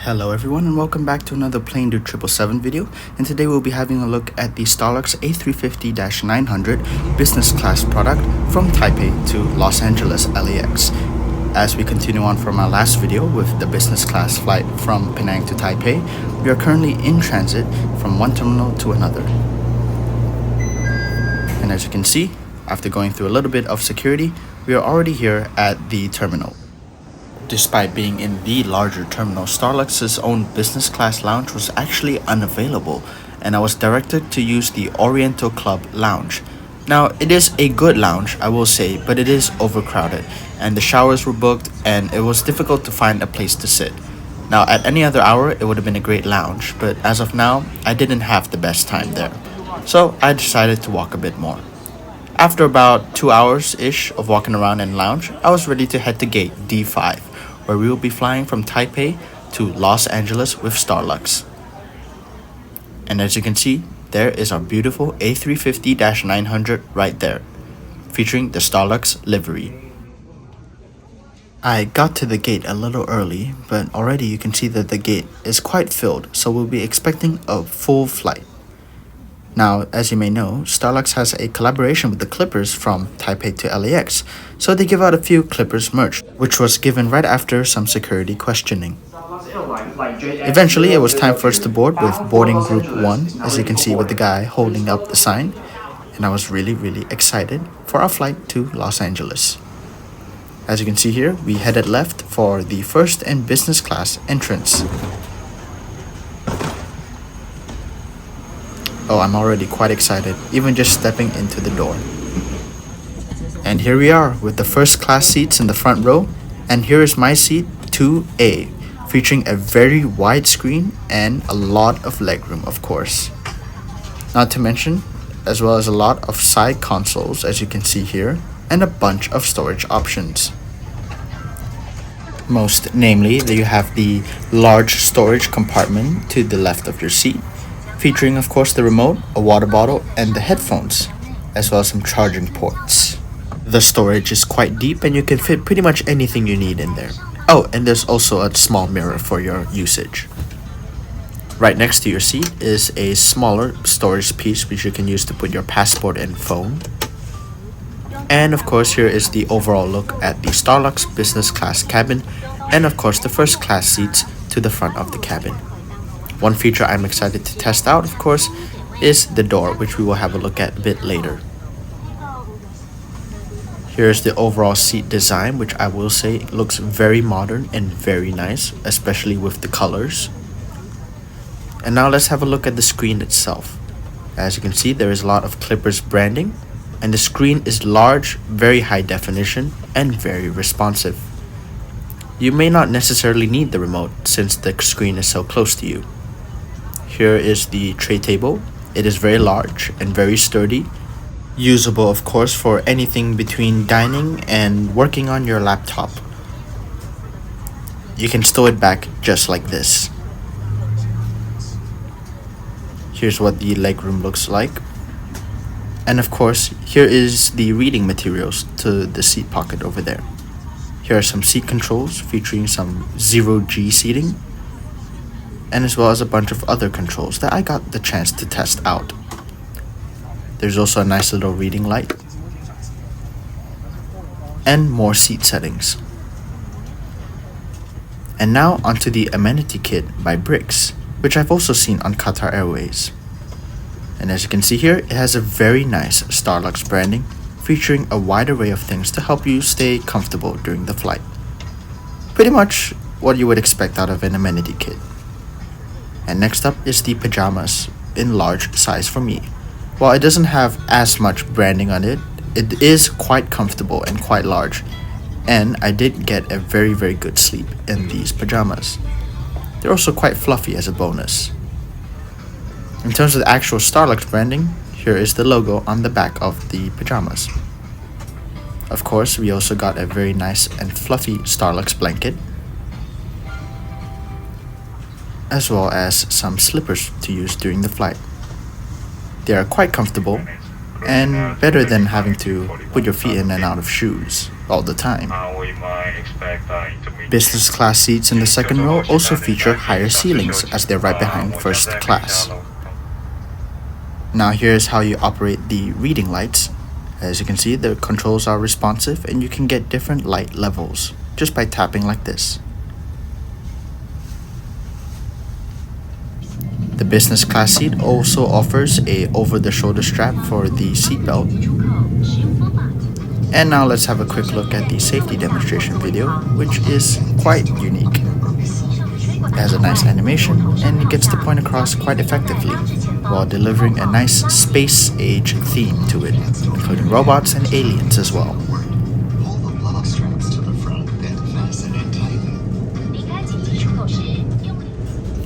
Hello everyone and welcome back to another Plane to 777 video, and today we'll be having a look at the Starlux A350-900 business class product from Taipei to Los Angeles LAX. As we continue on from our last video with the business class flight from Penang to Taipei, we are currently in transit from one terminal to another. And as you can see, after going through a little bit of security, we are already here at the terminal. Despite being in the larger terminal, Starlux's own business class lounge was actually unavailable, and I was directed to use the Oriental Club lounge. Now, it is a good lounge, I will say, but it is overcrowded, and the showers were booked, and it was difficult to find a place to sit. Now, at any other hour, it would have been a great lounge, but as of now, I didn't have the best time there. So, I decided to walk a bit more. After about 2 hours-ish of walking around in lounge, I was ready to head to gate D5, where we will be flying from Taipei to Los Angeles with Starlux. And as you can see, there is our beautiful A350-900 right there, featuring the Starlux livery. I got to the gate a little early, but already you can see that the gate is quite filled, so we'll be expecting a full flight. Now, as you may know, Starlux has a collaboration with the Clippers from Taipei to LAX, so they give out a few Clippers merch, which was given right after some security questioning. Eventually, it was time for us to board with boarding group 1, as you can see with the guy holding up the sign, and I was really excited for our flight to Los Angeles. As you can see here, we headed left for the first and business class entrance. Oh, I'm already quite excited, even just stepping into the door. And here we are with the first class seats in the front row, and here is my seat 2A, featuring a very wide screen and a lot of legroom, of course. Not to mention, as well as a lot of side consoles, as you can see here, and a bunch of storage options. Most namely, that you have the large storage compartment to the left of your seat, featuring of course the remote, a water bottle, and the headphones, as well as some charging ports. The storage is quite deep and you can fit pretty much anything you need in there. Oh, and there's also a small mirror for your usage. Right next to your seat is a smaller storage piece which you can use to put your passport and phone. And of course here is the overall look at the Starlux business class cabin, and of course the first class seats to the front of the cabin. One feature I'm excited to test out, of course, is the door, which we will have a look at a bit later. Here's the overall seat design, which I will say looks very modern and very nice, especially with the colors. And now let's have a look at the screen itself. As you can see, there is a lot of Clippers branding, and the screen is large, very high definition, and very responsive. You may not necessarily need the remote since the screen is so close to you. Here is the tray table. It is very large and very sturdy, usable of course for anything between dining and working on your laptop. You can stow it back just like this. Here's what the legroom looks like. And of course, here is the reading materials to the seat pocket over there. Here are some seat controls featuring some 0G seating, and as well as a bunch of other controls that I got the chance to test out. There's also a nice little reading light, and more seat settings. And now onto the amenity kit by Bricks, which I've also seen on Qatar Airways. And as you can see here, it has a very nice Starlux branding, featuring a wide array of things to help you stay comfortable during the flight. Pretty much what you would expect out of an amenity kit. And next up is the pajamas in large size for me. While it doesn't have as much branding on it, it is quite comfortable and quite large, and I did get a very good sleep in these pajamas. They're also quite fluffy as a bonus. In terms of the actual Starlux branding, here is the logo on the back of the pajamas. Of course, we also got a very nice and fluffy Starlux blanket, as well as some slippers to use during the flight. They are quite comfortable and better than having to put your feet in and out of shoes. all the time. We might expect intermediate. Business class seats in the second row also feature higher ceilings as they're right behind first class. Now here's how you operate the reading lights. As you can see, the controls are responsive and you can get different light levels just by tapping like this. The business class seat also offers a over-the-shoulder strap for the seatbelt. And now let's have a quick look at the safety demonstration video, which is quite unique. It has a nice animation and it gets the point across quite effectively while delivering a nice space-age theme to it, including robots and aliens as well.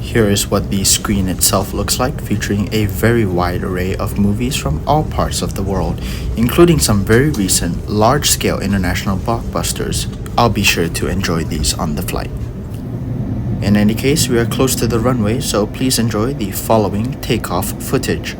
Here is what the screen itself looks like, featuring a very wide array of movies from all parts of the world, including some very recent, large-scale international blockbusters. I'll be sure to enjoy these on the flight. In any case, we are close to the runway, so please enjoy the following takeoff footage.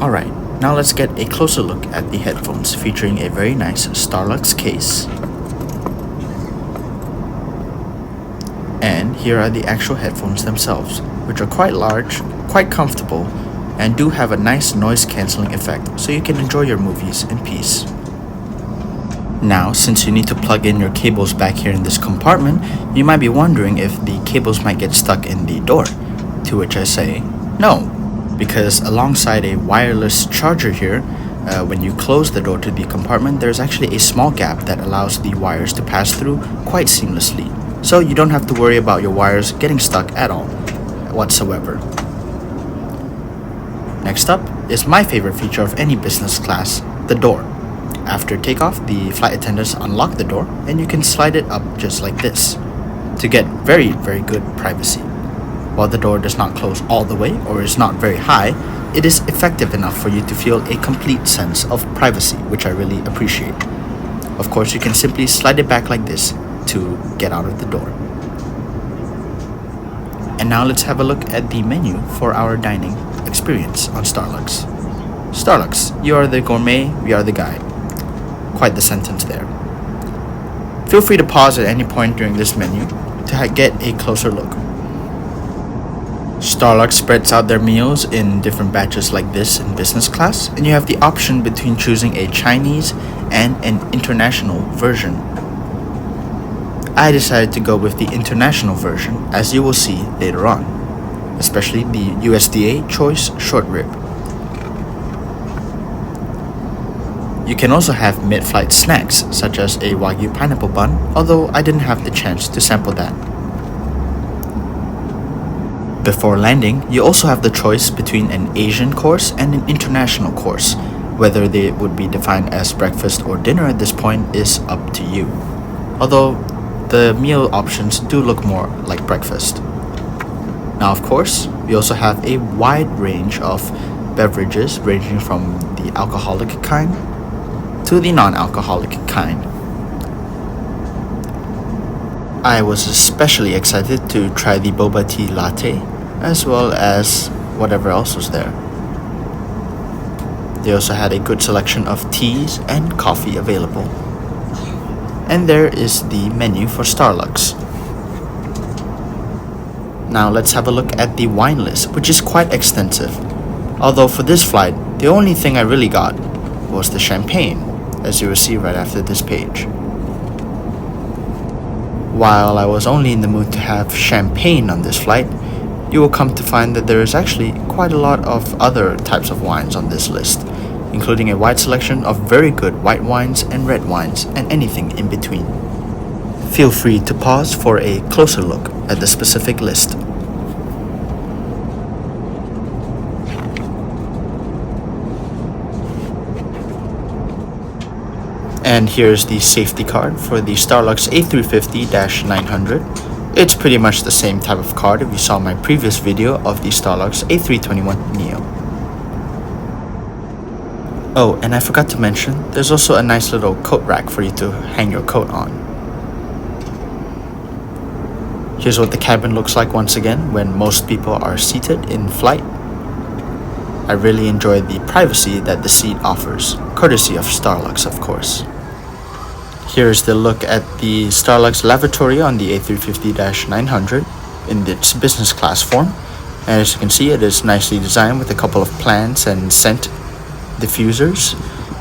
Alright, now let's get a closer look at the headphones, featuring a very nice Starlux case. And here are the actual headphones themselves, which are quite large, quite comfortable, and do have a nice noise cancelling effect, so you can enjoy your movies in peace. Now, since you need to plug in your cables back here in this compartment, you might be wondering if the cables might get stuck in the door, to which I say, no. Because alongside a wireless charger here, when you close the door to the compartment, there's actually a small gap that allows the wires to pass through quite seamlessly. So you don't have to worry about your wires getting stuck at all, whatsoever. Next up is my favorite feature of any business class, the door. After takeoff, the flight attendants unlock the door and you can slide it up just like this to get very, very good privacy. While the door does not close all the way or is not very high, it is effective enough for you to feel a complete sense of privacy, which I really appreciate. Of course, you can simply slide it back like this to get out of the door. And now let's have a look at the menu for our dining experience on Starlux. Starlux, you are the gourmet, we are the guide. Quite the sentence there. Feel free to pause at any point during this menu to get a closer look. Starlux spreads out their meals in different batches like this in business class, and you have the option between choosing a Chinese and an international version. I decided to go with the international version, as you will see later on, especially the USDA Choice Short Rib. You can also have mid-flight snacks, such as a Wagyu pineapple bun, although I didn't have the chance to sample that. Before landing, you also have the choice between an Asian course and an international course. Whether they would be defined as breakfast or dinner at this point is up to you. Although, the meal options do look more like breakfast. Now of course, we also have a wide range of beverages ranging from the alcoholic kind to the non-alcoholic kind. I was especially excited to try the boba tea latte as well as whatever else was there. They also had a good selection of teas and coffee available. And there is the menu for Starlux. Now let's have a look at the wine list, which is quite extensive. Although for this flight, the only thing I really got was the champagne, as you will see right after this page. While I was only in the mood to have champagne on this flight, you will come to find that there is actually quite a lot of other types of wines on this list, including a wide selection of very good white wines and red wines and anything in between. Feel free to pause for a closer look at the specific list. And here's the safety card for the Starlux A350-900. It's pretty much the same type of card if you saw my previous video of the Starlux A321neo. Oh, and I forgot to mention, there's also a nice little coat rack for you to hang your coat on. Here's what the cabin looks like once again when most people are seated in flight. I really enjoy the privacy that the seat offers, courtesy of Starlux, of course. Here's the look at the Starlux lavatory on the A350-900 in its business class form. And as you can see, it is nicely designed with a couple of plants and scent diffusers,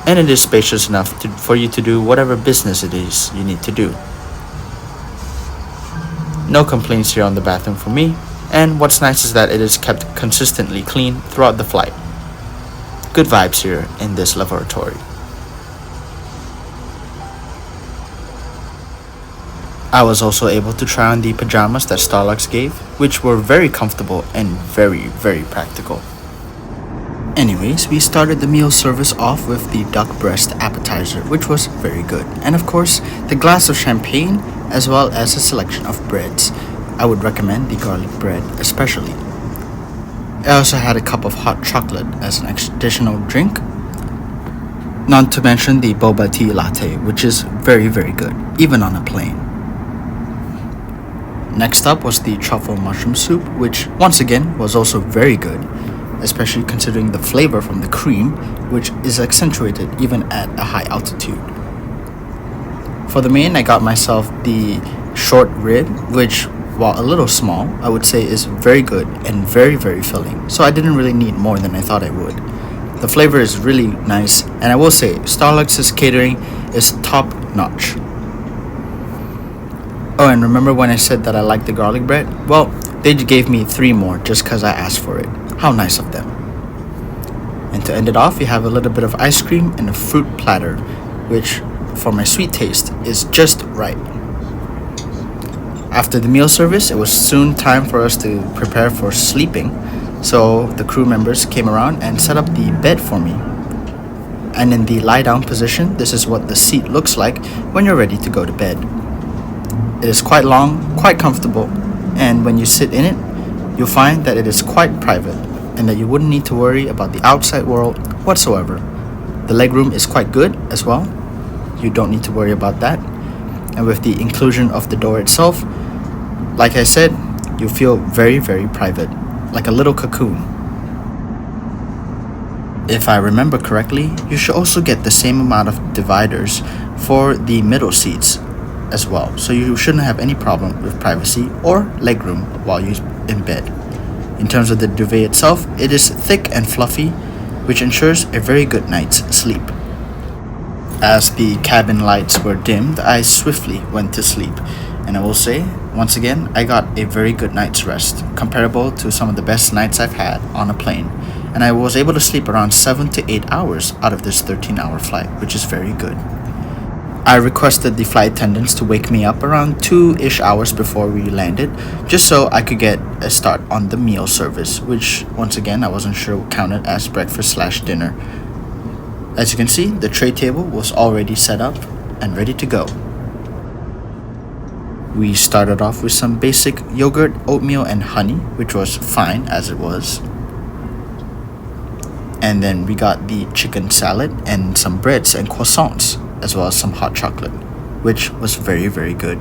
and it is spacious enough for you to do whatever business it is you need to do. No complaints here on the bathroom for me, and what's nice is that it is kept consistently clean throughout the flight. Good vibes here in this lavatory. I was also able to try on the pajamas that Starlux gave, which were very comfortable and very, very practical. Anyways, we started the meal service off with the duck breast appetizer, which was very good. And of course, the glass of champagne, as well as a selection of breads. I would recommend the garlic bread especially. I also had a cup of hot chocolate as an additional drink. Not to mention the boba tea latte, which is very, very good, even on a plane. Next up was the truffle mushroom soup, which once again was also very good, especially considering the flavor from the cream, which is accentuated even at a high altitude. For the main, I got myself the short rib, which, while a little small, I would say is very good and very, very filling, so I didn't really need more than I thought I would. The flavor is really nice, and I will say Starlux's catering is top notch. Oh, and remember when I said that I liked the garlic bread? Well, they gave me 3 more just because I asked for it. How nice of them. And to end it off, you have a little bit of ice cream and a fruit platter, which for my sweet taste is just right. After the meal service, it was soon time for us to prepare for sleeping, so the crew members came around and set up the bed for me. And in the lie down position, this is what the seat looks like when you're ready to go to bed. It is quite long, quite comfortable, and when you sit in it, you'll find that it is quite private and that you wouldn't need to worry about the outside world whatsoever. The legroom is quite good as well. You don't need to worry about that. And with the inclusion of the door itself, like I said, you feel very, very private, like a little cocoon. If I remember correctly, you should also get the same amount of dividers for the middle seats as well, so you shouldn't have any problem with privacy or legroom while you're in bed. In terms of the duvet itself, it is thick and fluffy, which ensures a very good night's sleep. As the cabin lights were dimmed, I swiftly went to sleep, and I will say, once again, I got a very good night's rest, comparable to some of the best nights I've had on a plane, and I was able to sleep around 7 to 8 hours out of this 13-hour flight, which is very good. I requested the flight attendants to wake me up around 2-ish hours before we landed, just so I could get a start on the meal service, which once again I wasn't sure counted as breakfast/dinner. As you can see, the tray table was already set up and ready to go. We started off with some basic yogurt, oatmeal, and honey, which was fine as it was. And then we got the chicken salad and some breads and croissants, as well as some hot chocolate, which was very, very good.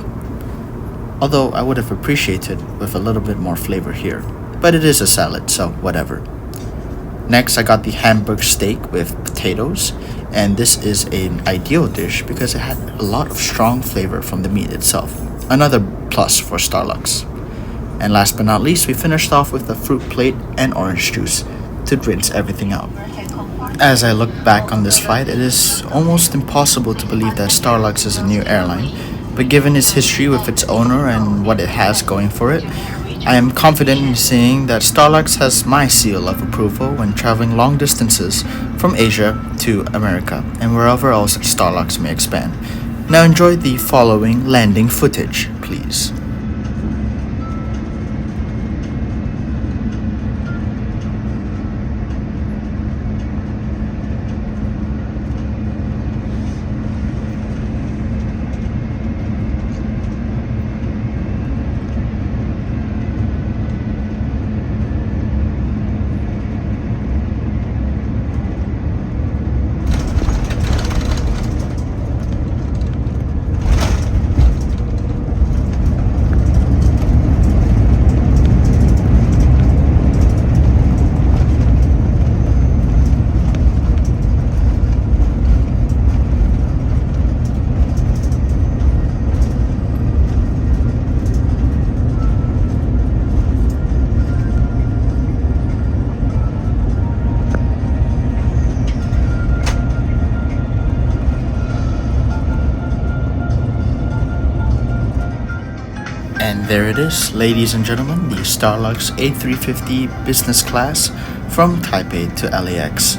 Although I would have appreciated with a little bit more flavor here, but it is a salad, so whatever. Next, I got the hamburger steak with potatoes, and this is an ideal dish because it had a lot of strong flavor from the meat itself. Another plus for Starlux. And last but not least, we finished off with a fruit plate and orange juice to rinse everything out. As I look back on this flight, it is almost impossible to believe that Starlux is a new airline, but given its history with its owner and what it has going for it, I am confident in saying that Starlux has my seal of approval when traveling long distances from Asia to America and wherever else Starlux may expand. Now enjoy the following landing footage, please. And there it is, ladies and gentlemen, the Starlux A350 business class from Taipei to LAX.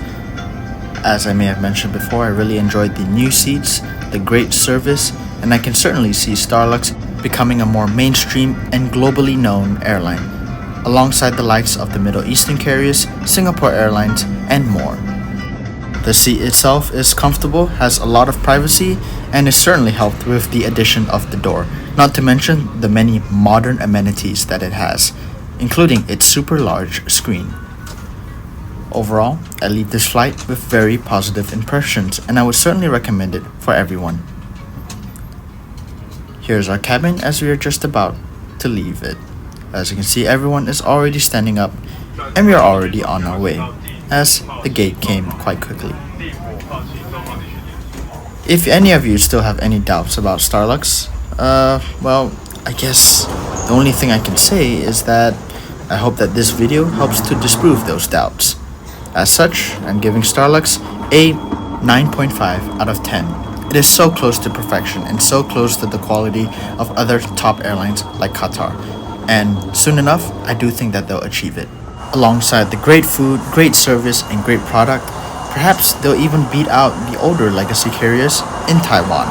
As I may have mentioned before, I really enjoyed the new seats, the great service, and I can certainly see Starlux becoming a more mainstream and globally known airline, alongside the likes of the Middle Eastern carriers, Singapore Airlines, and more. The seat itself is comfortable, has a lot of privacy, and is certainly helped with the addition of the door, not to mention the many modern amenities that it has, including its super large screen. Overall, I leave this flight with very positive impressions, and I would certainly recommend it for everyone. Here's our cabin as we are just about to leave it. As you can see, everyone is already standing up, and we are already on our way, as the gate came quite quickly. If any of you still have any doubts about Starlux, well, I guess the only thing I can say is that I hope that this video helps to disprove those doubts. As such, I'm giving Starlux a 9.5 out of 10. It is so close to perfection and so close to the quality of other top airlines like Qatar. And soon enough, I do think that they'll achieve it. Alongside the great food, great service, and great product, perhaps they'll even beat out the older legacy carriers in Taiwan.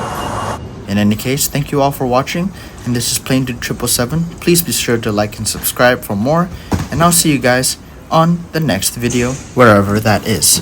In any case, thank you all for watching, and this is Plane Dude 777. Please be sure to like and subscribe for more, and I'll see you guys on the next video, wherever that is.